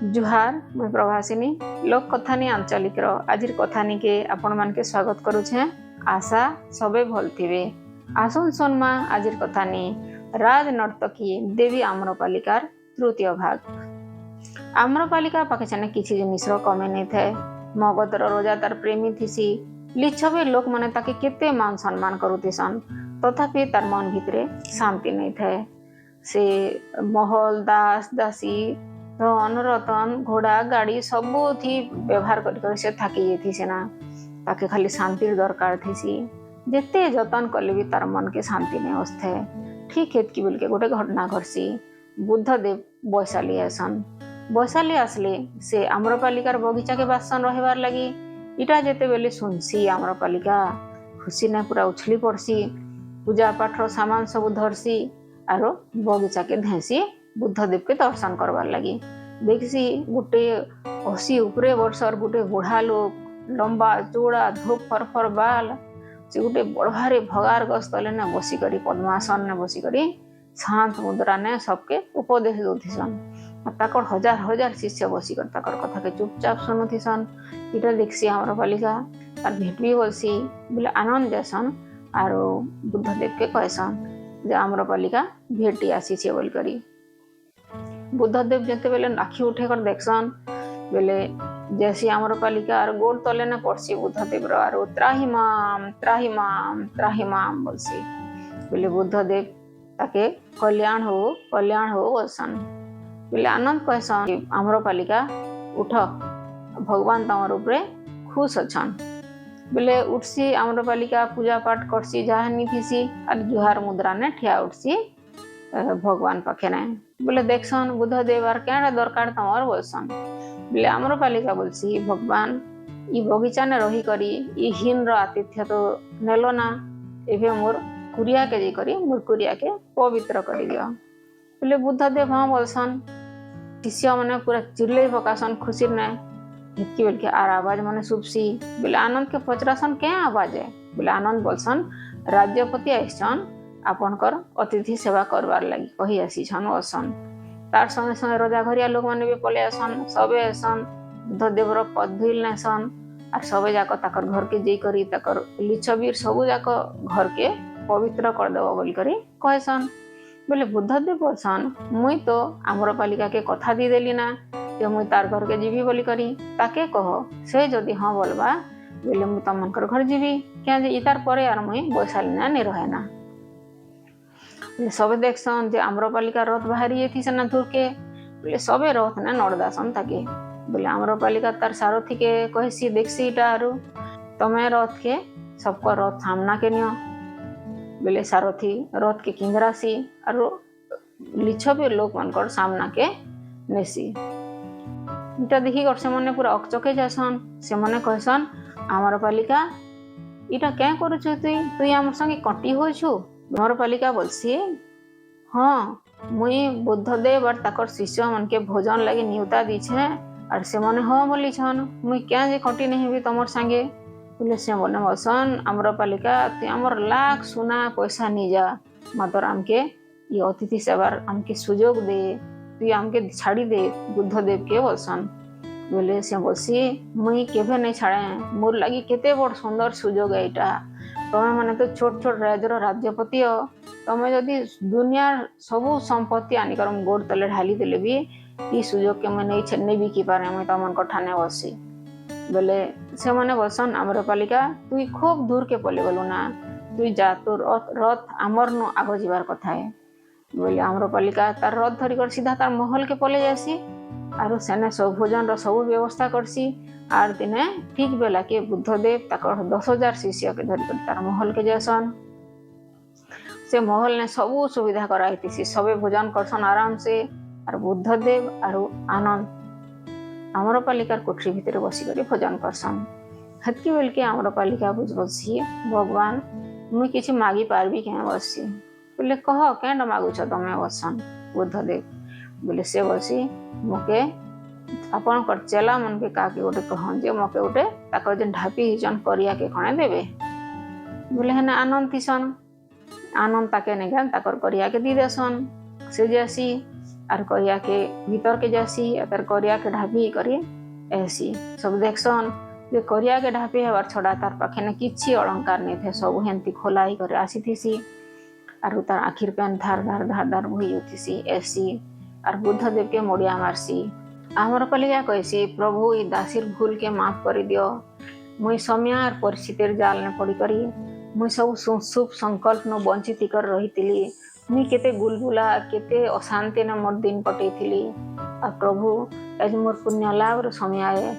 जुहार मुई प्रभासिनी लोक कथानी आंचलिक आजिर कथानी के आपण मान के स्वागत करुछे। आशा सबे भल थिबे। आसुन सुनमा आजिर कथानी राज नर्तकी देवी आम्रपालिकार तृतीय भाग। आम्रपालिका पाखे छने किछि जिनिसर कमी नै थाए। मगधर राजा तार प्रेमी थिसी। लिच्छबे लोक माने ताके केते मान सम्मान करुथिसन, तथापि तार मन भितरे शांति नै थाए। से महल दास दासी धन रतन घोड़ा गाड़ी सबुथी व्यवहार कर से थाकी जाती सेना। ताके खाली शांतिर दरकार थीसी। जेते जतन कले भी तार मन के शांति नहीं आसथे। ठीक है कि बोल के गोटे घटना घटसी। बुद्धदेव वैशाली आसन। वैशाली आसले से आम्रपालिकार बगीचा के बासन रहबार लगी। इटा जेते बेले सुनसी आम्रपालिका खुशी ने पूरा उछली पड़सी। पूजा पाठ सामान सब धरसी आरो बगीचा के धेसी बुद्धदेव के दर्शन करवार लगी। देखसी गोटे 80 उपरे वर्षर गोटे बुढ़ा लोग लंबा चौड़ा धूप फरफर बाल से गोटे बड़भारे भगार गस तले ने बसी करी पद्मासन ने बसी करी शांत मुद्रा ने सबके उपदेश दौथिसन। ताकर हजार हजार शिष्य बसी कर ताकर कथा के चुपचाप सुनुथिसन। इटा देखसी आम्रपालिका तार भेट भी होसी बोले आनंद जैसन आरो बुद्धदेव के कहसन जे आम्रपालिका भेटी आसी छे बोल करी। बुद्धदेव जते बेले आखि उठे कर देखसन बेले जैसी आम्रपालिका और गोड़ तले न पड़सी बुद्धदेव रो आरो त्राहिमाम त्राहिमाम त्राहिमाम बोलसी। बेले बुद्धदेव ताके कल्याण हो बोलसन। बेले आनंद कहसन आम्रपालिका उठ भगवान तमर ऊपरे खुश अछन। बेले उठसी आम्रपालिका पूजा पाठ करसी जहाँ नी थीसी और जुहार मुद्रा ने ठिया उठसी भगवान पाखे ने। बोले देखसन बुद्धदेव आर क्या दरकार तमर बोलसन। बोले आम्रपालिका बोलसी भगवान ई बगीचा ने रही करी ई हीन रो आतिथ्य तो नेलो ना। एभे मोर कुरिया के जी करी मोर कुरिया के पवित्र करी दियो। बोले बुद्धदेव हाँ बोलसन। शिष्य माने पूरा चिल्ले पकासन खुशी ने। हितकी बोल के आर आवाज माने सुबसी। बोले आनंद के पचरासन क्या आवाज है। बोले आनंद बोलसन राज्यपति आइसन आपनकर अतिथि सेवा करवार लगी कही आसी छन असन। तार संगे संगे राजा घरिया लोग माने भी पले आसन सबे आसन बुद्धदेव रो पद धुइल नेसन और सबे जाक ताकर घर के जेई करी ताकर लिच्छबीर सबु जाक घर के पवित्र कर देबो बोल करी कहसन। बोले बुद्धदेव बोलसन मुई तो आम्रपालिका के कथा दी देली ना जे मुई तार घर के जीवी बोली करी ताके कहो से जदी हां बोलबा बोले मुई तमनकर घर जीवी क्या जे इतार परे आर मुई वैशाली ना नहीं रहे ना। सबे देखसन जे आम्रपालिका रथ बाहरी थी सेना दूर के। बोले सबे रथ ने नड़दासन ताके। बोले आम्रपालिका तार सारथी के कहसी देखसी इटा आरु तमे रथ के सबको रथ सामना के नियो। बोले सारथी रथ के किंगरासी आरु लिच्छबी लोक मनकर सामना के नेसी। इटा देखी कर से मने पूरा अकचके जासन। से मने कहसन आम्रपालिका इटा क्या करू तुई आमर संगे कटी होइछु। आम्रपालिका बोलसी हाँ मुई बुद्धदेव और ताकर शिष्य मन के भोजन लगे नियुता दीछे और से मने हाँ बोली छन मुई क्या जे कटी नहीं भी तमर संगे। बोले से मने बोलसन आम्रपालिका तु आमर लाख सुना पैसा नी जा मातर आमके ये अतिथि सेवार आमके सुजोग दे तु आमके छाड़ी दे बुद्धदेव के बोलसन। बोले से बोलसी मुई केभे नहीं छाड़े मोर लगी केते बड़ सुंदर सुजोग है इटा। तमे माने तो छोट छोट राज्यर राज्यपति हो तमे जदि दुनिया सबू संपत्ति आनिकर गोड़ तले ढाली देले भी ई सुजोग के मैं छेन्ने भी की पारे मैं तमन ठाने बसी। बोले से माने बसन आम्रपालिका तुई खूब दूर के पले गलु ना तुई जा तो रथ आमर नु आगो जीवार कथा है। बोले आम्रपालिका तार रथ धरी कर सीधा तार महल के पले जासी आरो सेने सब भोजन रो सब व्यवस्था करसी। आर दिने ठीक बेला के बुद्धदेव ताकर 10,000 शिष्य के धरी कर तार महल के जैसन। से महल ने सबू सुविधा कराई सबे भोजन करसन आराम से। और बुद्धदेव और आनंद आम्रपालिकार कोठरी भितर बसी करी भोजन करसन। हतकी बेल के आम्रपालिका बुझी भगवान मुई किछि मागी पारबी क्या बसी। बोले कह क्या मागुछ तमे बसन। बुद्धदेव बोले से बसी मके अपन कर चेला मन के काके गोटे कहन जे मके गोटे ताकर जे ढापी हिजन करिया के खणे देबे। बोले हने आनंद थिसन। आनंद ताके ने गन ताकर करिया के दी देसन। से जैसी आर करिया के भीतर के जासी तार करिया के ढापी करी ऐसी सब देखसन जे करिया के ढापी हबार छड़ा तार पाखे ने किछि अलंकार नहीं थे सब हेंती खोलाई कर आसी थीसी आर तार आखिर पेन धार धार धार धार भई उठीसी ऐसी आर बुद्ध देव के मोड़िया मारसी आमर पालिका कहसी प्रभु ई दासीर भूल के माफ कर दियो मुई समय आर परिस्थितिर जाल ने पड़ी करी मुई सब शुभ संकल्प न वंचित कर रही मुई केते गुलगुला केते अशांति न मोर दिन कटैली आ प्रभु आज मोर पुण्य लाभ समय आए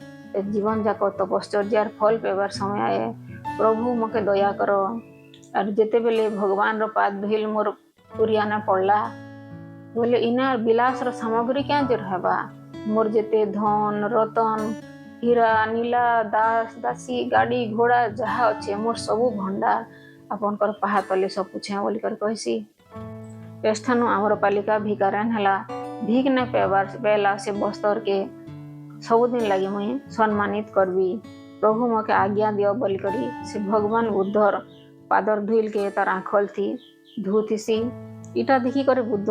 जीवन जाक तपश्चर्यार फल पेबार समय आए प्रभु मके दया कर और जेते बेले भगवान रो पाद धोइल मोर पुरियाना पड़ला बोले इना विलास रो सामग्री क्या जे रहबा मोर जेते धन रतन हीरा नीला दास दासी गाड़ी घोड़ा जहा अच्छे मोर सबू भंडार आपनकर पहा तले सब पूछे बोली कर कहसी एस्थानु आमर पालिका भिकारान हला भीख न पेला से बस्तर के सबुदिन लगी मुई सम्मानित करबी प्रभु मके आज्ञा दियो बोली करी से भगवान बुद्धर पादर धुइल के तार आंखल थी धुथीसी इटा देखी करे बुद्ध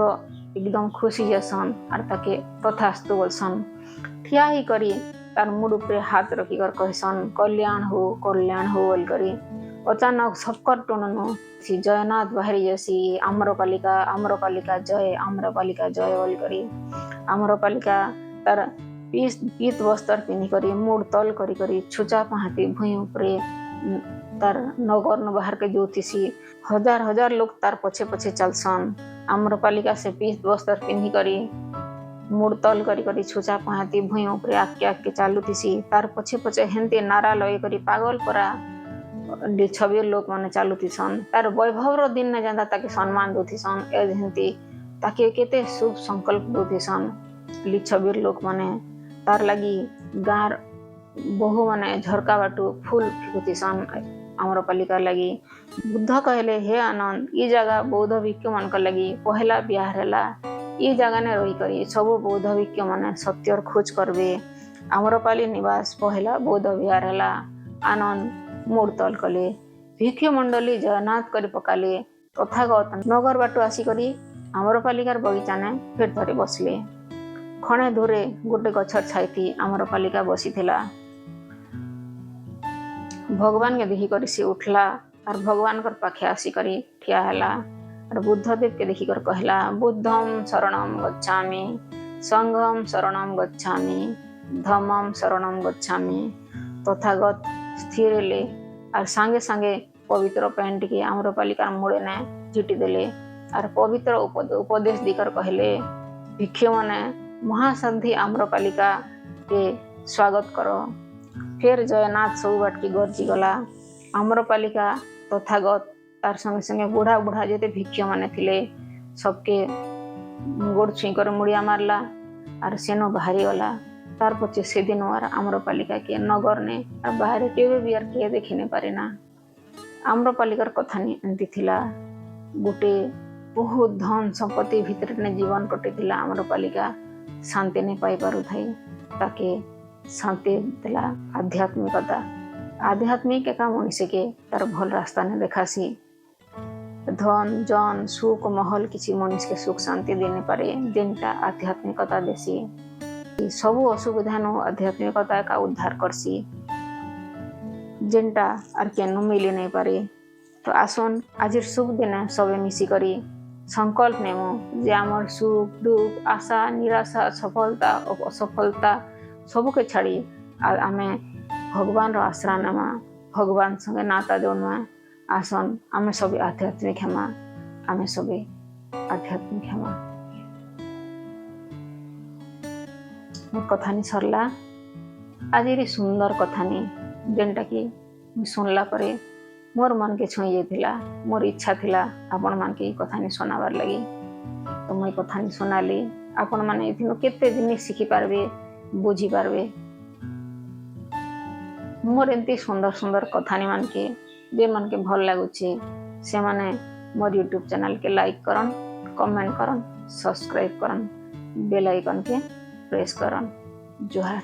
एकदम खुशी जसन और ताके तथास्तु बोलसन ठिया ही करी तार मुड़ उपरे हाथ रखी कर कहसन कल्याण हो बोल करी अचानक सबकर टोननु सी जयनाथ बाहरी जैसी आम्रपालिका जय बोल करी आम्रपालिका तार पीत वस्त्र पिन्ही करी मुड़ तल करी करी छुचा पहाती भुई उपरे तार नगर न बाहर के ज्योतिषी हजार हजार लोग तार पछे पछे चलसन आम्रपालिका से पीत वस्त्र पिन्ही करी मुड़ तल करी करी छुचा पहाती भुई उपरे आके चालुतीसी तार पछे पछे हेंते नारा लगे करी पागल परा छबीर लोक माने चालुतीसन तार वैभव रो दिन न जाता ताके सम्मान दोथीसन एज हेंती ताके केते शुभ संकल्प दोथीसन लिच्छबीर लोक माने तार लगी गार बहु माने झरका बाटू फूल फिकुतीसन आम्रपालिका लगी बुद्ध कहले हे आनंद ई जगह बौद्ध भिक्षु मन लगी पहला ब्याह रहला ई जगह ने रही करी सब बौद्ध भिक्षु माने सत्यर खोज करबे आम्रपाली निवास पहला बौद्ध विहार रहला आनंद मोड़ तल कले भिक्षु मंडली जयनाथ करी पकाले तथागत नगर बाटू आसी करी आम्रपालिकार बगीचा ने फेर थरे बसले खणे दूरे गोटे गछर छाई आम्रपालिका बसी थिला भगवान के देखी करी से उठला और भगवान कर पाखे आसी करी ठिया हैला और बुद्धदेव के देखी कर कहला बुद्धम शरणम गच्छामि संघम शरणम गच्छामि धम्मम शरणम गच्छामि तथागत स्थिर ले और संगे संगे पवित्र पैंट के आम्रपालिका मुड़े ने झिटी देले और पवित्र उपदेश दिकर कहले भिक्षु माने महासंधि आम्रपालिका के स्वागत करो फिर जयनाथ सब बाटकी गरजी गला आम्रपालिका तथागत तार संगे संगे बुढ़ा बुढ़ा जेते भिक्षु माने थिले सबके गोड़ छुई कर मुड़िया मारला और सेनो बाहरी गला तार पचे से दिन और आम्रपालिका के नगर ने और बाहर केवे भी किए देखी नहीं पारे ना आम्रपालिकार कथा नहीं एंती थिला गोटे बहुत धन संपत्ति भितर ने जीवन कटे थिला आम्रपालिका शांति नहीं पाई पारु थाई ताके शांति दिला आध्यात्मिक एका मनुष्य के तार भल रास्ता ने देखासी धन जन सुख महल किसी मनुष्य के सुख शांति देने पारे जेनटा आध्यात्मिकता देसी सबू असुविधा नु आध्यात्मिकता का उद्धार करसी जेनटा आर केनु मिली नहीं पारे तो आसन आज शुभ दिन सबे मिसी करी संकल्प नेमो जे आमर सुख दुख आशा निराशा सफलता असफलता सबू के छाड़ी आमे भगवान रो आश्रा नेमा भगवान संगे नाता जोड़मा आसन आमे सबे आध्यात्मिक हेमा आमे सबे आध्यात्मिक हेमा मोर कथानी सरला आज सुंदर कथानी जेनटा कि सुनला परे मोर मन के छुई जाइथिला मोर इच्छा थिला आपण मान के कथानी सुनाबार लगी तो मैं कथानी सुनाली आपण माने इथिनो केते जिनिस शिखि पारबे बुझी पारबे मोर एंती सुंदर सुंदर कथानी मान के जे मन के भल लागुची से माने मोर यूट्यूब चैनल के लाइक करन कमेंट करन सब्सक्राइब करन बेल आइकन के प्रेस करन जोहार।